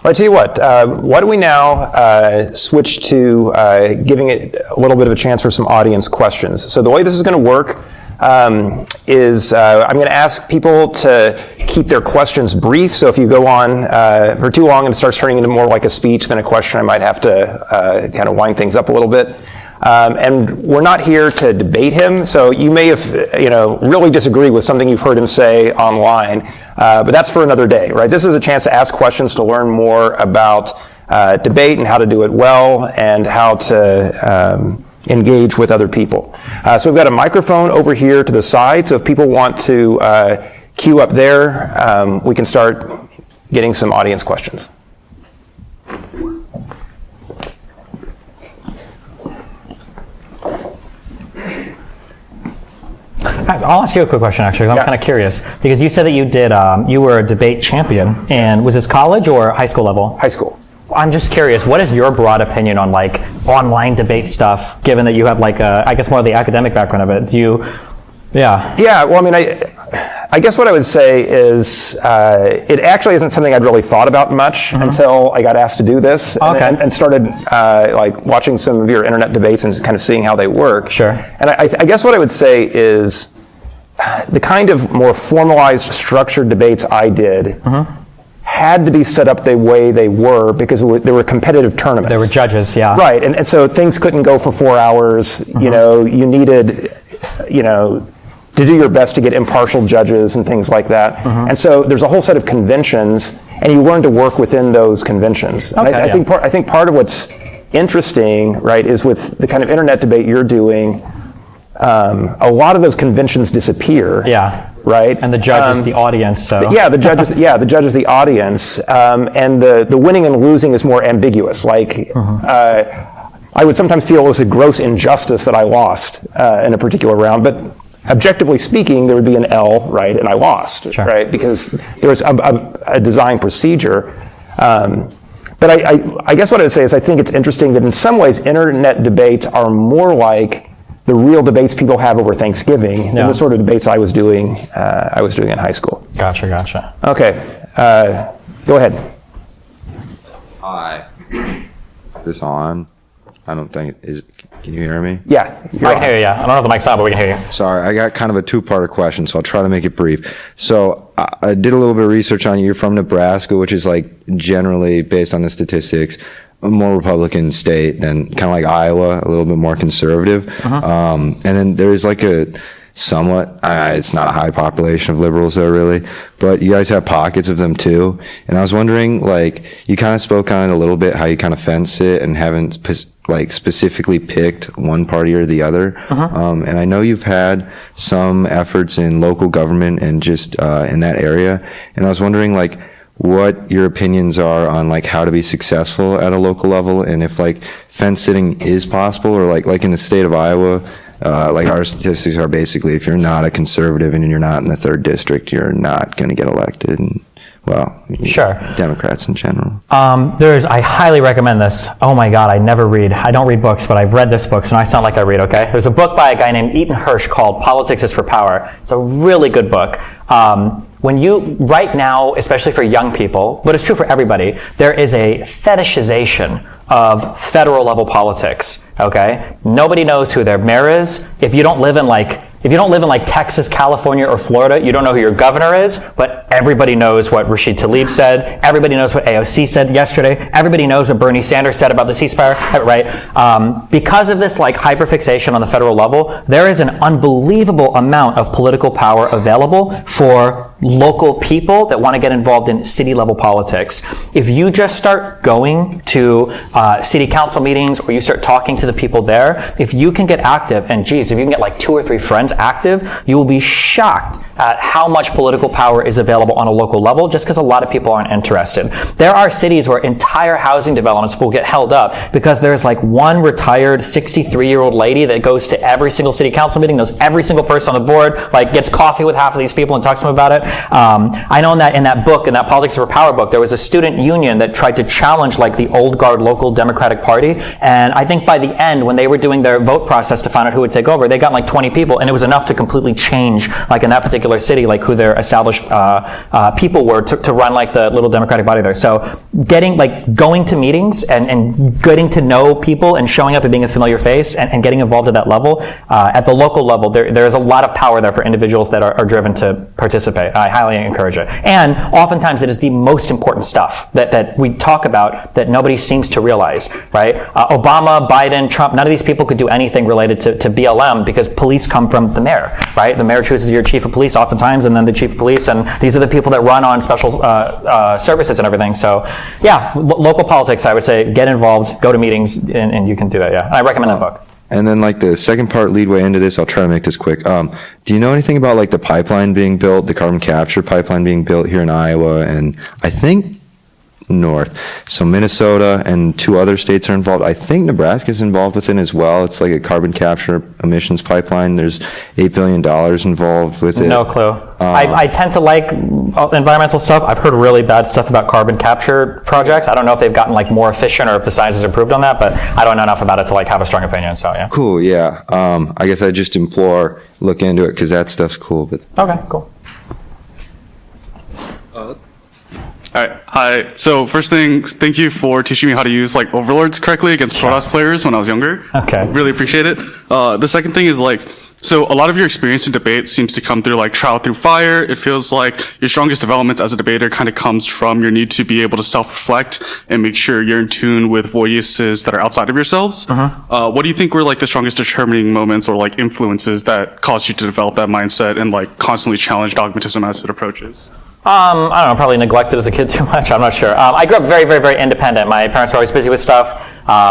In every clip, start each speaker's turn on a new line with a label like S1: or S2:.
S1: Well, I tell you what, why don't we now switch to giving it a little bit of a chance for some audience questions. So the way this is going to work is I'm going to ask people to keep their questions brief. So if you go on for too long and it starts turning into more like a speech than a question, I might have to kind of wind things up a little bit. And we're not here to debate him, so you may have, really disagree with something you've heard him say online, but that's for another day, right? This is a chance to ask questions, to learn more about debate and how to do it well and how to engage with other people. So we've got a microphone over here to the side, so if people want to queue up there, we can start getting some audience questions.
S2: I'll ask you a quick question, actually. I'm kind of curious, because you said that you were a debate champion, and was this college or high school level?
S1: High school.
S2: I'm just curious, what is your broad opinion on like online debate stuff, given that you have like I guess more of the academic background of it?
S1: Yeah, well, I mean, I guess what I would say is it actually isn't something I'd really thought about much until I got asked to do this and started like watching some of your internet debates and kind of seeing how they work.
S2: Sure.
S1: And I guess what I would say is the kind of more formalized, structured debates I did had to be set up the way they were because there were competitive tournaments.
S2: There were judges, yeah.
S1: Right, and so things couldn't go for 4 hours. You needed, to do your best to get impartial judges and things like that. And so there's a whole set of conventions, and you learn to work within those conventions.
S2: Okay,
S1: and I think part of what's interesting, right, is with the kind of internet debate you're doing, a lot of those conventions disappear.
S2: Yeah.
S1: Right.
S2: And the judge is the audience. So.
S1: The judge is the audience, and the winning and losing is more ambiguous. Like I would sometimes feel it was a gross injustice that I lost in a particular round, but objectively speaking, there would be an L, right, and I lost, right, because there was a design procedure. But I guess what I would say is I think it's interesting that in some ways internet debates are more like the real debates people have over Thanksgiving than the sort of debates I was doing in high school.
S2: Gotcha.
S1: Okay, go ahead.
S3: Hi. Is this on? I don't think it is. Can you hear me?
S1: Yeah.
S2: I can hear you, yeah. I don't know if the mic's on, but we can hear you.
S3: Sorry, I got kind of a two-parter question, so I'll try to make it brief. So I did a little bit of research on you. You're from Nebraska, which is like generally, based on the statistics, a more Republican state than kind of like Iowa, a little bit more conservative. And then there's like a somewhat, it's not a high population of liberals though, really, but you guys have pockets of them too. And I was wondering, like, you kind of spoke on it a little bit, how you kind of fence it and haven't like specifically picked one party or the other. And I know you've had some efforts in local government and just in that area. And I was wondering, like, what your opinions are on like how to be successful at a local level, and if like fence sitting is possible, or like in the state of Iowa, like our statistics are basically if you're not a conservative and you're not in the 3rd district, you're not going to get elected. And, well, Democrats in general.
S2: I highly recommend this. Oh my God, I don't read books, but I've read this book, so I sound like I read, okay? There's a book by a guy named Eaton Hirsch called Politics is for Power. It's a really good book. Right now, especially for young people, but it's true for everybody, there is a fetishization of federal level politics, okay? Nobody knows who their mayor is. If you don't live in like Texas, California, or Florida, you don't know who your governor is, but everybody knows what Rashid Tlaib said. Everybody knows what AOC said yesterday. Everybody knows what Bernie Sanders said about the ceasefire, right? Because of this like hyperfixation on the federal level, there is an unbelievable amount of political power available for local people that want to get involved in city level politics. If you just start going to city council meetings, or you start talking to the people there, if you can get active, and geez, if you can get like 2 or 3 friends active, you will be shocked at how much political power is available on a local level, just because a lot of people aren't interested. There are cities where entire housing developments will get held up because there's like one retired 63-year-old lady that goes to every single city council meeting, knows every single person on the board, like gets coffee with half of these people and talks to them about it. I know in that book, in that Politics for Power book, there was a student union that tried to challenge like the old guard local Democratic Party. And I think by the end, when they were doing their vote process to find out who would take over, they got like 20 people, and it was enough to completely change, like in that particular city, like who their established people were to run like the little Democratic body there. So going to meetings and getting to know people and showing up and being a familiar face and getting involved at that level, at the local level, there is a lot of power there for individuals that are driven to participate. I highly encourage it. And oftentimes it is the most important stuff that we talk about that nobody seems to realize, right? Obama, Biden, Trump, none of these people could do anything related to BLM because police come from the mayor, right? The mayor chooses your chief of police oftentimes, and then the chief of police, and these are the people that run on special services and everything. So yeah, local politics, I would say, get involved, go to meetings, and you can do that, yeah. I recommend that book.
S3: And then like the second part leadway into this, I'll try to make this quick. Do you know anything about like the pipeline being built, the carbon capture pipeline being built here in Iowa and I think north? So Minnesota and 2 other states are involved. I think Nebraska is involved with it as well. It's like a carbon capture emissions pipeline. There's $8 billion involved with it.
S2: No clue. I tend to like environmental stuff. I've heard really bad stuff about carbon capture projects. I don't know if they've gotten like more efficient or if the science has improved on that, but I don't know enough about it to like have a strong opinion. So yeah.
S3: Cool. Yeah. I guess I just implore look into it because that stuff's cool. But
S2: Okay. Cool.
S4: All right. Hi. So first thing, thank you for teaching me how to use like overlords correctly against Protoss players when I was younger.
S2: Okay.
S4: Really appreciate it. The second thing is like, so a lot of your experience in debate seems to come through like trial through fire. It feels like your strongest development as a debater kind of comes from your need to be able to self-reflect and make sure you're in tune with voices that are outside of yourselves. What do you think were like the strongest determining moments or like influences that caused you to develop that mindset and like constantly challenge dogmatism as it approaches?
S2: I don't know, probably neglected as a kid too much. I'm not sure. I grew up very, very, very independent. My parents were always busy with stuff.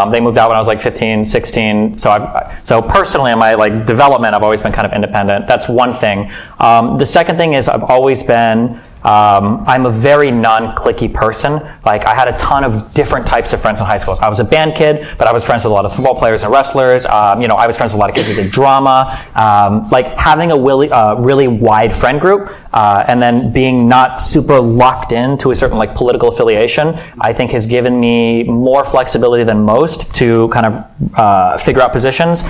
S2: They moved out when I was like 15, 16. So personally in my like development, I've always been kind of independent. That's one thing. The second thing is I've always been, I'm a very non-cliquey person. Like I had a ton of different types of friends in high school. I was a band kid, but I was friends with a lot of football players and wrestlers. I was friends with a lot of kids who did drama. Like having a really wide friend group, and then being not super locked into a certain like political affiliation, I think has given me more flexibility than most to kind of figure out positions.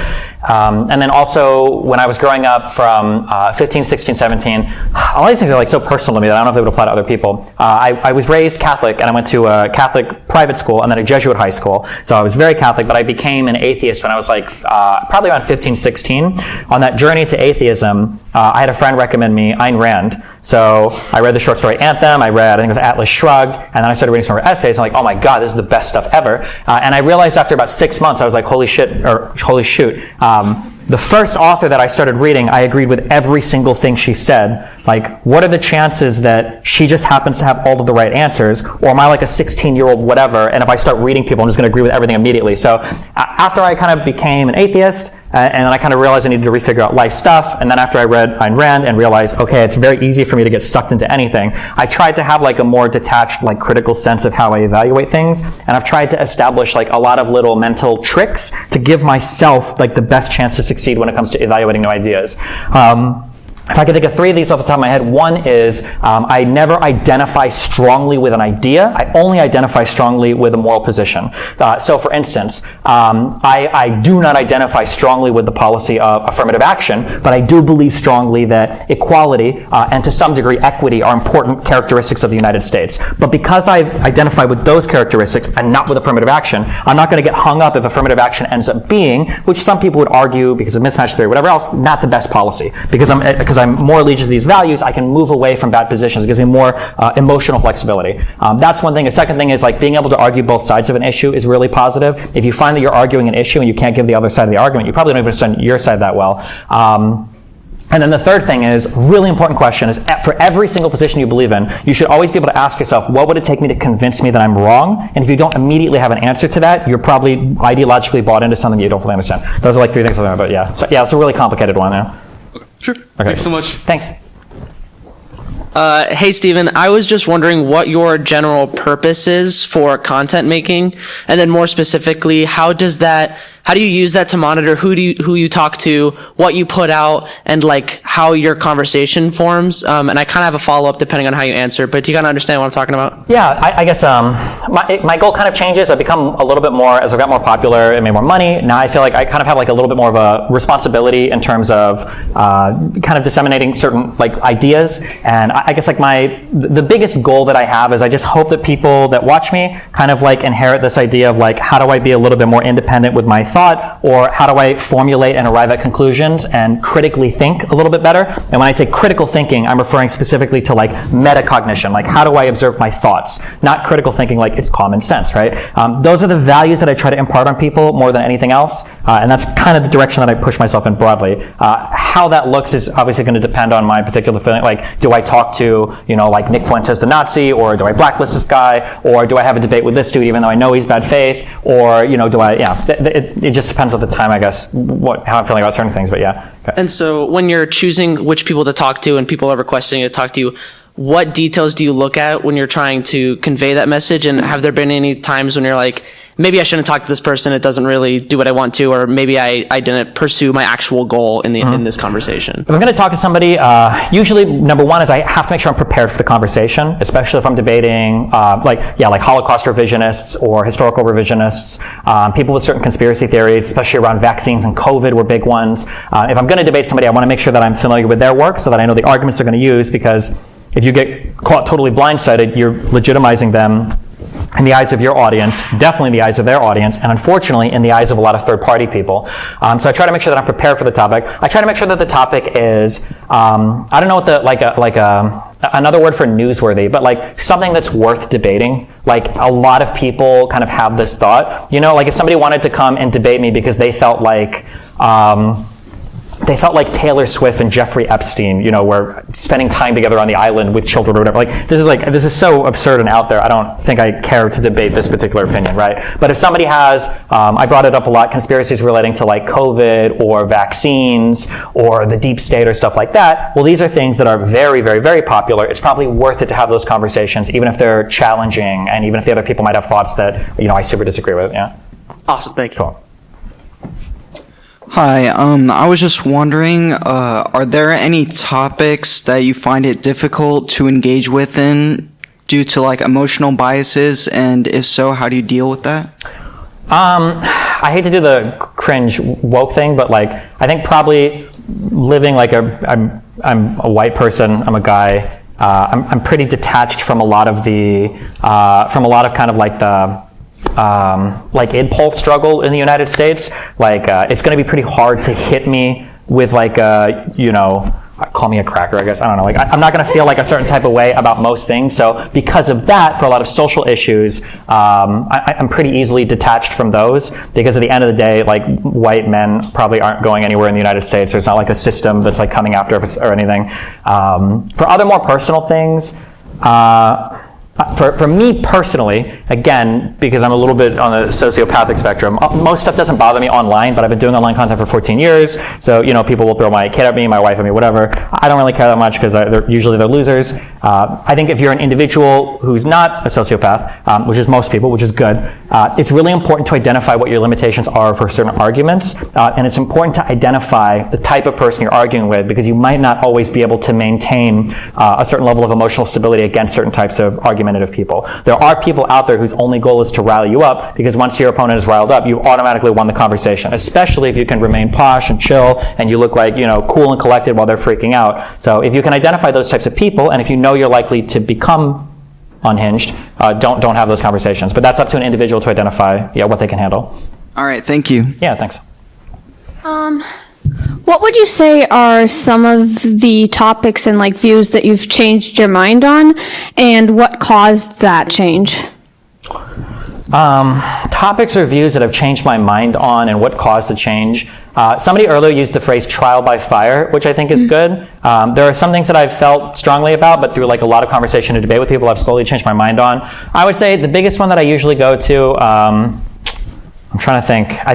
S2: And then also when I was growing up from 15, 16, 17, all these things are like so personal to me that I don't know if they would apply to other people. I was raised Catholic, and I went to a Catholic private school and then a Jesuit high school. So I was very Catholic, but I became an atheist when I was like probably around 15, 16. On that journey to atheism, I had a friend recommend me Ayn Rand. So I read the short story Anthem, I think it was Atlas Shrugged, and then I started reading some of her essays, and I'm like, oh my God, this is the best stuff ever. And I realized after about 6 months, I was like, holy shoot. The first author that I started reading, I agreed with every single thing she said. Like, what are the chances that she just happens to have all of the right answers? Or am I like a 16-year-old whatever, and if I start reading people, I'm just going to agree with everything immediately? So after I kind of became an atheist, and then I kind of realized I needed to refigure out life stuff, and then after I read Ayn Rand and realized, okay, it's very easy for me to get sucked into anything, I tried to have like a more detached, like critical sense of how I evaluate things, and I've tried to establish like a lot of little mental tricks to give myself like the best chance to succeed when it comes to evaluating new ideas. If I could think of 3 of these off the top of my head, one is I never identify strongly with an idea. I only identify strongly with a moral position. So for instance, I do not identify strongly with the policy of affirmative action, but I do believe strongly that equality and to some degree equity are important characteristics of the United States. But because I identify with those characteristics and not with affirmative action, I'm not going to get hung up if affirmative action ends up being, which some people would argue because of mismatch theory, whatever else, not the best policy. Because I'm more allegiant to these values, I can move away from bad positions. It gives me more emotional flexibility. That's one thing. The second thing is like being able to argue both sides of an issue is really positive. If you find that you're arguing an issue and you can't give the other side of the argument, you probably don't even understand your side that well. And then the third thing is, really important question, is for every single position you believe in, you should always be able to ask yourself, what would it take me to convince me that I'm wrong? And if you don't immediately have an answer to that, you're probably ideologically bought into something you don't fully understand. Those are like 3 things I learned, but yeah. So yeah, it's a really complicated one. Yeah.
S4: Sure.
S2: Okay.
S4: Thanks so much.
S2: Thanks.
S5: Hey, Stephen, I was just wondering what your general purpose is for content making, and then more specifically, how does that how do you use that to monitor who you talk to, what you put out, and like how your conversation forms? And I kind of have a follow up depending on how you answer, but do you kind of understand what I'm talking about?
S2: Yeah, I guess my goal kind of changes. I've become a little bit more, as I've got more popular and made more money, now I feel like I kind of have like a little bit more of a responsibility in terms of kind of disseminating certain like ideas. And I guess like the biggest goal that I have is I just hope that people that watch me kind of like inherit this idea of like, how do I be a little bit more independent with my thought, or how do I formulate and arrive at conclusions and critically think a little bit better? And when I say critical thinking, I'm referring specifically to like metacognition, like how do I observe my thoughts, not critical thinking like it's common sense, right? Those are the values that I try to impart on people more than anything else, and that's kind of the direction that I push myself in broadly. How that looks is obviously going to depend on my particular feeling, like do I talk to, like Nick Fuentes the Nazi, or do I blacklist this guy, or do I have a debate with this dude even though I know he's bad faith, or do I, it just depends on the time, I guess, how I'm feeling about certain things, but yeah. Okay.
S5: And so when you're choosing which people to talk to and people are requesting to talk to you, what details do you look at when you're trying to convey that message? And have there been any times when you're like, maybe I shouldn't talk to this person, it doesn't really do what I want to, or maybe I didn't pursue my actual goal in this conversation?
S2: If I'm going to talk to somebody, usually number one is I have to make sure I'm prepared for the conversation, especially if I'm debating like Holocaust revisionists or historical revisionists, people with certain conspiracy theories, especially around vaccines and COVID were big ones. If I'm going to debate somebody, I want to make sure that I'm familiar with their work so that I know the arguments they're going to use, because if you get caught totally blindsided, you're legitimizing them in the eyes of your audience, definitely in the eyes of their audience, and unfortunately in the eyes of a lot of third-party people. So I try to make sure that I'm prepared for the topic. I try to make sure that the topic is, I don't know what another word for newsworthy, but like something that's worth debating. Like a lot of people kind of have this thought, like if somebody wanted to come and debate me because they felt like Taylor Swift and Jeffrey Epstein, were spending time together on the island with children or whatever. This is so absurd and out there. I don't think I care to debate this particular opinion, right? But if somebody has, I brought it up a lot, conspiracies relating to like COVID or vaccines or the deep state or stuff like that, well, these are things that are very, very, very popular. It's probably worth it to have those conversations, even if they're challenging and even if the other people might have thoughts that, I super disagree with, yeah.
S5: Awesome, thank you.
S2: Cool.
S6: Hi, I was just wondering, are there any topics that you find it difficult to engage with in due to like emotional biases, and if so, how do you deal with that?
S2: I hate to do the cringe woke thing, but like I think probably living like I'm a white person, I'm a guy, I'm pretty detached from a lot of kind of like the like impulse struggle in the United States. Like it's going to be pretty hard to hit me with like call me a cracker, I guess. I don't know. Like I'm not going to feel like a certain type of way about most things. So because of that, for a lot of social issues, I'm pretty easily detached from those, because at the end of the day, like white men probably aren't going anywhere in the United States. There's not like a system that's like coming after us or anything. For other more personal things, for me personally, again, because I'm a little bit on the sociopathic spectrum, most stuff doesn't bother me online, but I've been doing online content for 14 years, so, people will throw my kid at me, my wife at me, whatever. I don't really care that much because usually they're losers. I think if you're an individual who's not a sociopath, which is most people, which is good, it's really important to identify what your limitations are for certain arguments, and it's important to identify the type of person you're arguing with, because you might not always be able to maintain a certain level of emotional stability against certain types of argumentative people. There are people out there whose only goal is to rile you up, because once your opponent is riled up, you automatically won the conversation, especially if you can remain posh and chill and you look like, cool and collected while they're freaking out. So if you can identify those types of people, and if you know you're likely to become unhinged, don't have those conversations. But that's up to an individual to identify what they can handle.
S6: All right, thank you.
S2: Yeah, thanks.
S7: What would you say are some of the topics and like views that you've changed your mind on, and what caused that change?
S2: Topics or views that I've changed my mind on and what caused the change. Somebody earlier used the phrase trial by fire, which I think is good. There are some things that I've felt strongly about, but through like a lot of conversation and debate with people, I've slowly changed my mind on. I would say the biggest one that I usually go to, I'm trying to think. I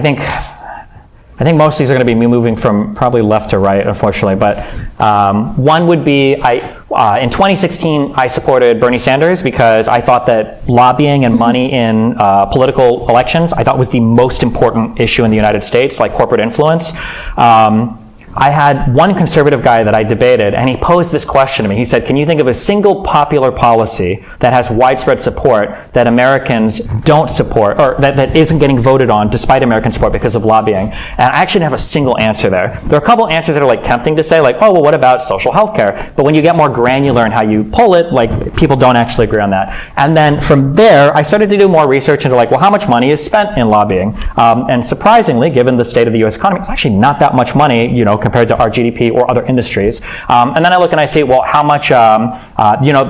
S2: I think most of these are going to be me moving from probably left to right, unfortunately. But one would be, in 2016, I supported Bernie Sanders because I thought that lobbying and money in political elections, I thought was the most important issue in the United States, like corporate influence. I had one conservative guy that I debated, and he posed this question to me. He said, can you think of a single popular policy that has widespread support that Americans don't support, or that isn't getting voted on despite American support because of lobbying? And I actually didn't have a single answer there. There are a couple answers that are like tempting to say, like, oh, well, what about social health care? But when you get more granular in how you pull it, like, people don't actually agree on that. And then from there, I started to do more research into, like, well, how much money is spent in lobbying? And surprisingly, given the state of the U.S. economy, it's actually not that much money, compared to our GDP or other industries. And then I look and I see, well, how much,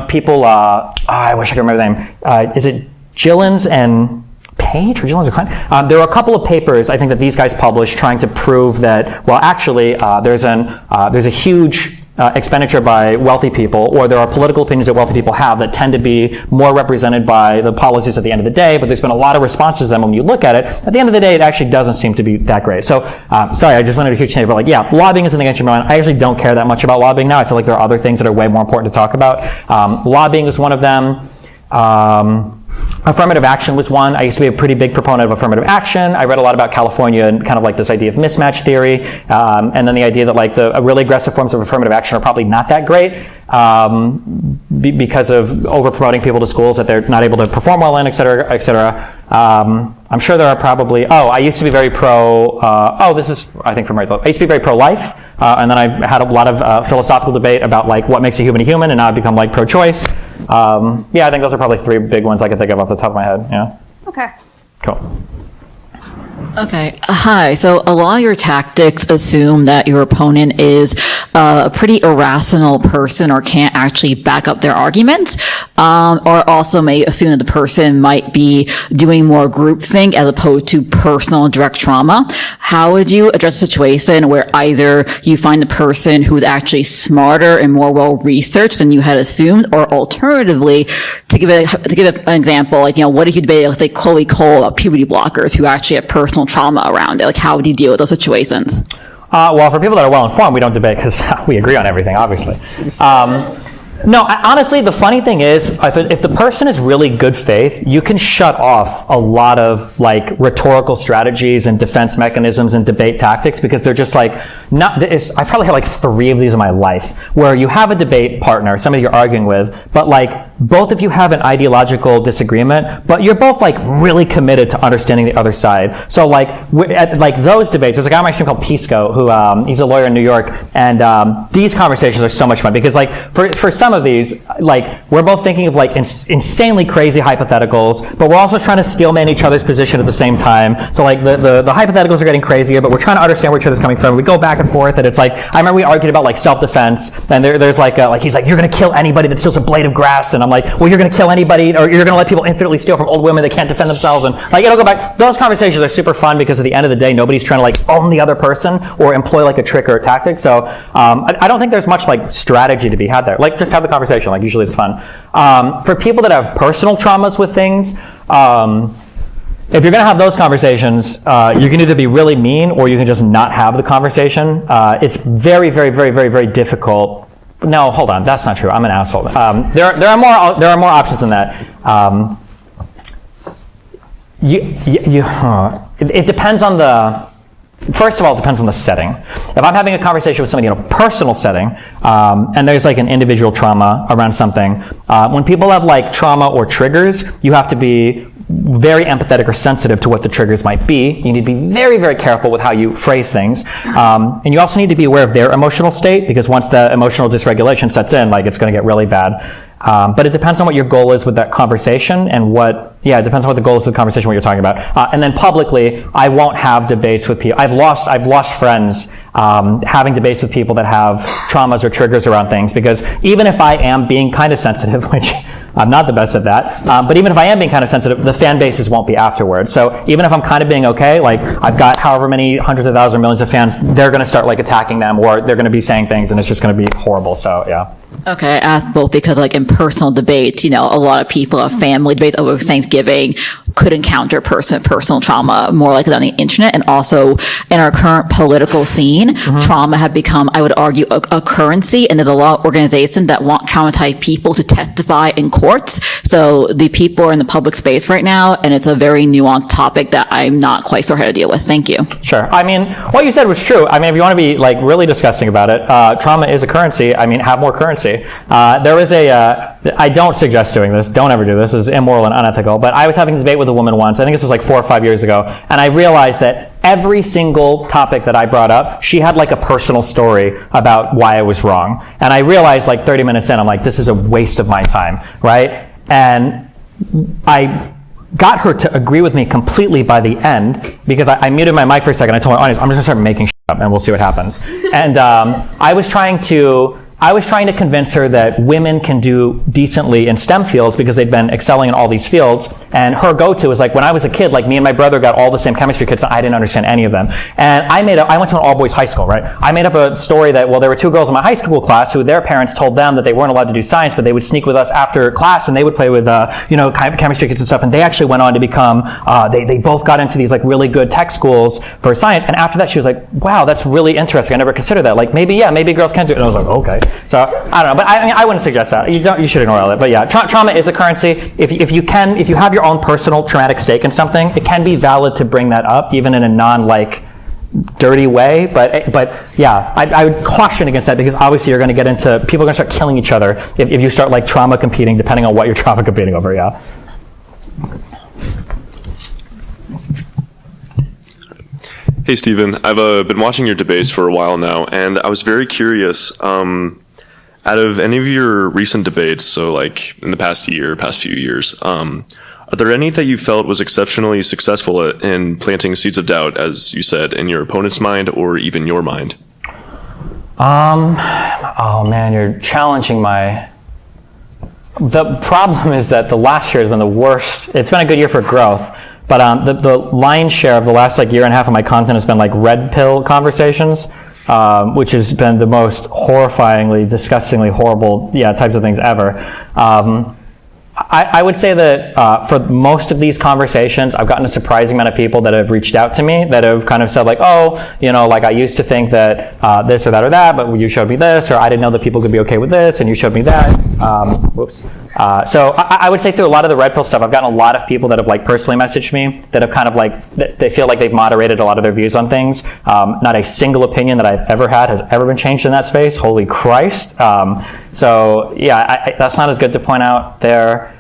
S2: people, I wish I could remember the name. Is it Gillens and Page or Gillens and Klein? There were a couple of papers I think that these guys published trying to prove that, well, actually, there's a huge expenditure by wealthy people, or there are political opinions that wealthy people have that tend to be more represented by the policies at the end of the day, but there's been a lot of responses to them when you look at it. At the end of the day, it actually doesn't seem to be that great. So, sorry, I just went into a huge tangent, but like, yeah, lobbying is something against your mind. I actually don't care that much about lobbying now. I feel like there are other things that are way more important to talk about. Lobbying is one of them. Affirmative action was one. I used to be a pretty big proponent of affirmative action. I read a lot about California and kind of like this idea of mismatch theory, and then the idea that like the really aggressive forms of affirmative action are probably not that great because of over-promoting people to schools that they're not able to perform well in, et cetera, et cetera. I'm sure there are probably, I used to be very this is, I think, from right. I used to be very pro-life, and then I've had a lot of philosophical debate about like what makes a human, and now I've become like pro-choice. I think those are probably three big ones I can think of off the top of my head. Yeah.
S7: Okay.
S2: Cool.
S8: Okay. Hi. So a lot of your tactics assume that your opponent is a pretty irrational person or can't actually back up their arguments, or also may assume that the person might be doing more groupthink as opposed to personal direct trauma. How would you address a situation where either you find the person who's actually smarter and more well-researched than you had assumed, or alternatively, to give an example, like, what if you debate with like Chloe Cole about puberty blockers who actually have personal trauma around it? Like, how would you deal with those situations?
S2: Well, for people that are well-informed, we don't debate because we agree on everything, obviously. No, honestly, the funny thing is, if the person is really good faith, you can shut off a lot of like rhetorical strategies and defense mechanisms and debate tactics because they're just like I probably had like 3 of these in my life where you have a debate partner, somebody you're arguing with, but like both of you have an ideological disagreement, but you're both like really committed to understanding the other side. So like at like those debates, there's a guy on my stream called Pisco who he's a lawyer in New York, and these conversations are so much fun because like for some of these, like we're both thinking of like insanely crazy hypotheticals, but we're also trying to steelman each other's position at the same time. So like the hypotheticals are getting crazier, but we're trying to understand where each other's coming from. We go back and forth, and it's like I remember we argued about like self-defense, and there's like he's like, you're gonna kill anybody that steals a blade of grass, and I'm like, well, you're gonna kill anybody, or you're gonna let people infinitely steal from old women that can't defend themselves, and like it'll go back. Those conversations are super fun because at the end of the day, nobody's trying to like own the other person or employ like a trick or a tactic. So I don't think there's much like strategy to be had there. Like just have the conversation. Like usually it's fun. For people that have personal traumas with things, if you're going to have those conversations, you can either be really mean or you can just not have the conversation. It's very, very, very, very, very difficult. No, hold on, that's not true. I'm an asshole. There are more options than that. It depends on the. First of all, it depends on the setting. If I'm having a conversation with somebody in a personal setting, and there's like an individual trauma around something, when people have like trauma or triggers, you have to be very empathetic or sensitive to what the triggers might be. You need to be very, very careful with how you phrase things. And you also need to be aware of their emotional state, because once the emotional dysregulation sets in, like it's going to get really bad. But it depends on what your goal is with that conversation and it depends on what the goal is with the conversation, what you're talking about. And then publicly, I won't have debates with people. I've lost friends having debates with people that have traumas or triggers around things, because even if I am being kind of sensitive, which I'm not the best at that, but even if I am being kind of sensitive, the fan bases won't be afterwards. So even if I'm kind of being okay, like I've got however many hundreds of thousands or millions of fans, they're going to start like attacking them, or they're going to be saying things, and it's just going to be horrible. So yeah.
S8: Okay, I asked both because, like, in personal debates, a lot of people have family debates over Thanksgiving, could encounter personal trauma more likely on the internet. And also in our current political scene, trauma have become, I would argue, a currency. And there's a lot of organizations that want traumatized people to testify in courts. So the people are in the public space right now, and it's a very nuanced topic that I'm not quite sure how to deal with. Thank you.
S2: Sure. I mean, what you said was true. I mean, if you want to be like really disgusting about it, trauma is a currency. I mean, have more currency. There was I don't suggest doing this. Don't ever do this. It's immoral and unethical. But I was having a debate with a woman once. I think this was like 4 or 5 years ago. And I realized that every single topic that I brought up, she had like a personal story about why I was wrong. And I realized like 30 minutes in, I'm like, this is a waste of my time, right? And I got her to agree with me completely by the end, because I muted my mic for a second. I told my audience, I'm just gonna start making shit up and we'll see what happens. And I was trying to convince her that women can do decently in STEM fields because they've been excelling in all these fields. And her go-to was like, when I was a kid, like me and my brother got all the same chemistry kits, and I didn't understand any of them. And I went to an all-boys high school, right? I made up a story that, well, there were 2 girls in my high school class who their parents told them that they weren't allowed to do science, but they would sneak with us after class and they would play with, chemistry kits and stuff. And they actually went on to become, they both got into these like really good tech schools for science. And after that, she was like, wow, that's really interesting. I never considered that. Like maybe girls can do it. And I was like, okay. So I don't know, but I wouldn't suggest that. You should ignore all that. But yeah, trauma is a currency. If you have your own personal traumatic stake in something, it can be valid to bring that up, even in a dirty way. But yeah, I would caution against that, because obviously you're going to get into, people are going to start killing each other if you start like trauma competing, depending on what you're trauma competing over. Yeah.
S9: Hey, Stephen. I've been watching your debates for a while now, and I was very curious. Out of any of your recent debates, so like in the past few years, are there any that you felt was exceptionally successful in planting seeds of doubt, as you said, in your opponent's mind or even your mind?
S2: Oh man, you're challenging the problem is that the last year has been the worst. It's been a good year for growth, but the lion's share of the last like year and a half of my content has been like red pill conversations, which has been the most horrifyingly, disgustingly horrible, types of things ever. I would say that for most of these conversations, I've gotten a surprising amount of people that have reached out to me that have kind of said like, oh, like I used to think that this or that, but you showed me this, or I didn't know that people could be okay with this, and you showed me that. So I would say through a lot of the red pill stuff, I've gotten a lot of people that have like personally messaged me that have kind of like, they feel like they've moderated a lot of their views on things. Not a single opinion that I've ever had has ever been changed in that space. Holy Christ. So yeah, that's not as good to point out there.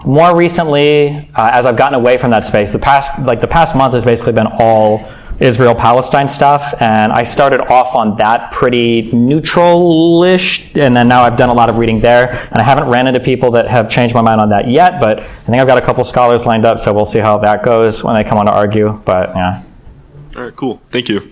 S2: More recently, as I've gotten away from that space, the past month has basically been all Israel-Palestine stuff, and I started off on that pretty neutral-ish, and then now I've done a lot of reading there, and I haven't ran into people that have changed my mind on that yet, but I think I've got a couple scholars lined up, so we'll see how that goes when they come on to argue, but yeah.
S9: All right, cool. Thank you.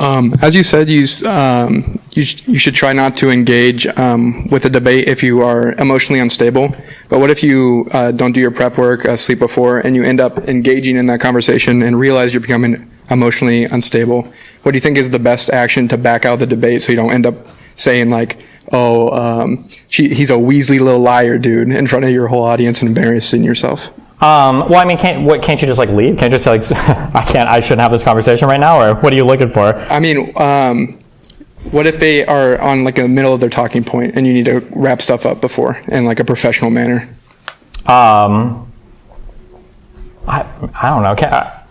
S10: As you said, you should try not to engage with a debate if you are emotionally unstable. But what if you don't do your prep work, sleep before, and you end up engaging in that conversation and realize you're becoming emotionally unstable? What do you think is the best action to back out the debate so you don't end up saying like, oh, he's a Weasley little liar, dude, in front of your whole audience and embarrassing yourself?
S2: Well, I mean, can't you just like leave? Can't you just say like, I shouldn't have this conversation right now, or what are you looking for?
S10: I mean, what if they are on like in the middle of their talking point and you need to wrap stuff up before in like a professional manner?
S2: I don't know.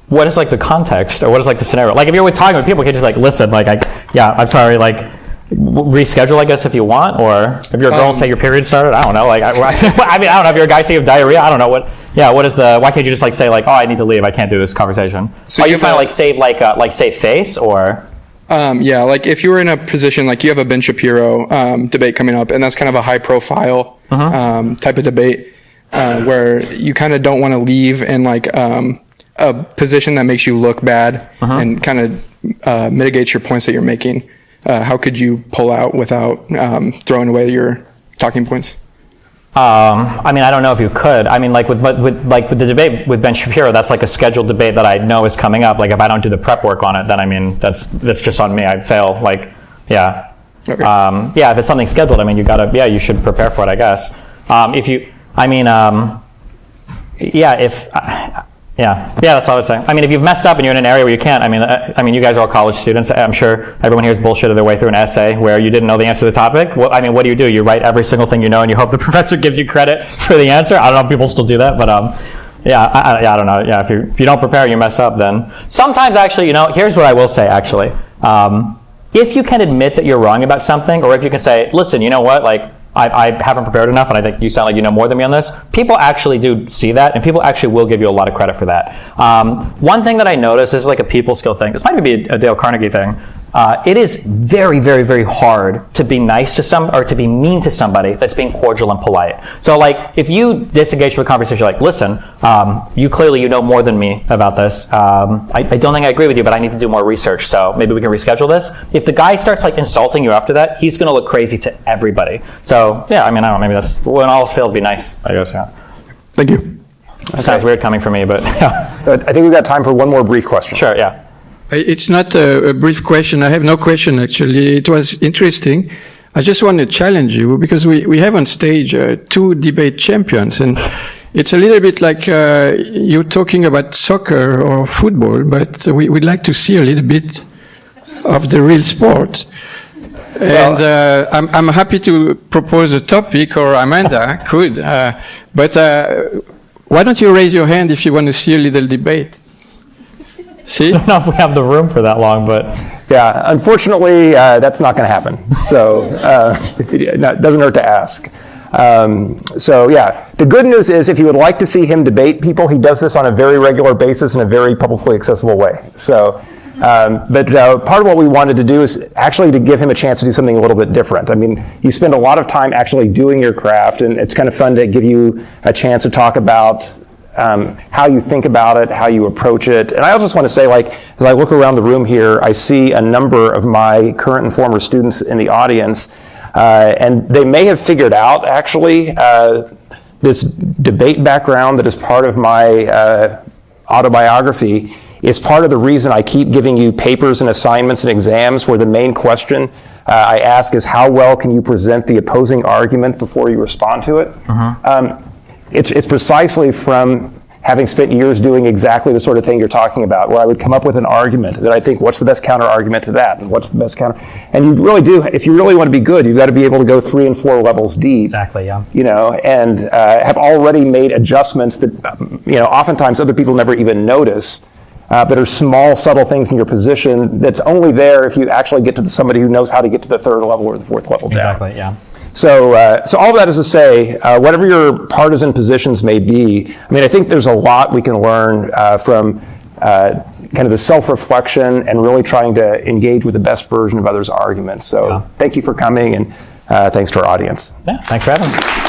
S2: What is like the context, or what is like the scenario? Like if you're talking with people, can you just like listen? Like I'm sorry, like reschedule, I guess, if you want, or if you're a girl, say your period started. I don't know. Like I mean, I don't know. If you're a guy, say you have diarrhea. I don't know what. Yeah, what is why can't you just like say like, oh, I need to leave, I can't do this conversation? So are you trying to like save face, or?
S10: Yeah, like if you were in a position, like you have a Ben Shapiro debate coming up, and that's kind of a high profile type of debate where you kind of don't want to leave in like a position that makes you look bad and kind of mitigates your points that you're making. How could you pull out without throwing away your talking points?
S2: I mean, I don't know if you could. I mean, like with the debate with Ben Shapiro, that's like a scheduled debate that I know is coming up. Like if I don't do the prep work on it, then I mean, that's just on me. I'd fail. Like, yeah. Okay. Yeah, if it's something scheduled, I mean, you should prepare for it, I guess. I mean, that's all I would say. I mean, if you've messed up and you're in an area where you can't, I mean, you guys are all college students. I'm sure everyone here has bullshitted their way through an essay where you didn't know the answer to the topic. Well, I mean, what do? You write every single thing you know and you hope the professor gives you credit for the answer. I don't know if people still do that, but I don't know. Yeah, if you don't prepare and you mess up, then sometimes actually, here's what I will say actually. If you can admit that you're wrong about something, or if you can say, listen, you know what, like, I haven't prepared enough, and I think you sound like you know more than me on this. People actually do see that, and people actually will give you a lot of credit for that. One thing that I noticed, this is like a people skill thing. This might be a Dale Carnegie thing. It is very, very, very hard to be nice to or to be mean to somebody that's being cordial and polite. So, like, if you disengage from a conversation, like, listen, you clearly know more than me about this. I don't think I agree with you, but I need to do more research. So maybe we can reschedule this. If the guy starts like insulting you after that, he's going to look crazy to everybody. So yeah, I mean, I don't know. Maybe that's when all else fails, be nice. I guess. Yeah.
S10: Thank you.
S2: That sounds weird coming from me, but yeah.
S1: I think we've got time for one more brief question.
S2: Sure. Yeah.
S11: It's not a brief question. I have no question, actually. It was interesting. I just want to challenge you because we have on stage two debate champions, and it's a little bit like you're talking about soccer or football, but we'd like to see a little bit of the real sport. And I'm happy to propose a topic, or Amanda could, but why don't you raise your hand if you want to see a little debate? See?
S2: I don't know if we have the room for that long, but
S1: yeah, unfortunately, that's not going to happen. So it doesn't hurt to ask. So yeah, the good news is if you would like to see him debate people, he does this on a very regular basis in a very publicly accessible way. So, but part of what we wanted to do is actually to give him a chance to do something a little bit different. I mean, you spend a lot of time actually doing your craft, and it's kind of fun to give you a chance to talk about how you think about it, how you approach it. And I also just want to say, like, as I look around the room here, I see a number of my current and former students in the audience, and they may have figured out, actually, this debate background that is part of my autobiography is part of the reason I keep giving you papers and assignments and exams where the main question I ask is how well can you present the opposing argument before you respond to it. It's precisely from having spent years doing exactly the sort of thing you're talking about, where I would come up with an argument that I think, what's the best counter argument to that, and what's the best counter? And you really do, if you really want to be good, you've got to be able to go 3 and 4 levels deep.
S2: Exactly, yeah.
S1: And have already made adjustments that, oftentimes other people never even notice, but are small, subtle things in your position that's only there if you actually get to somebody who knows how to get to the 3rd level or the 4th level down.
S2: Exactly, yeah.
S1: So all of that is to say, whatever your partisan positions may be, I mean, I think there's a lot we can learn from kind of the self-reflection and really trying to engage with the best version of others' arguments. So thank you for coming, and thanks to our audience.
S2: Yeah, thanks for having me.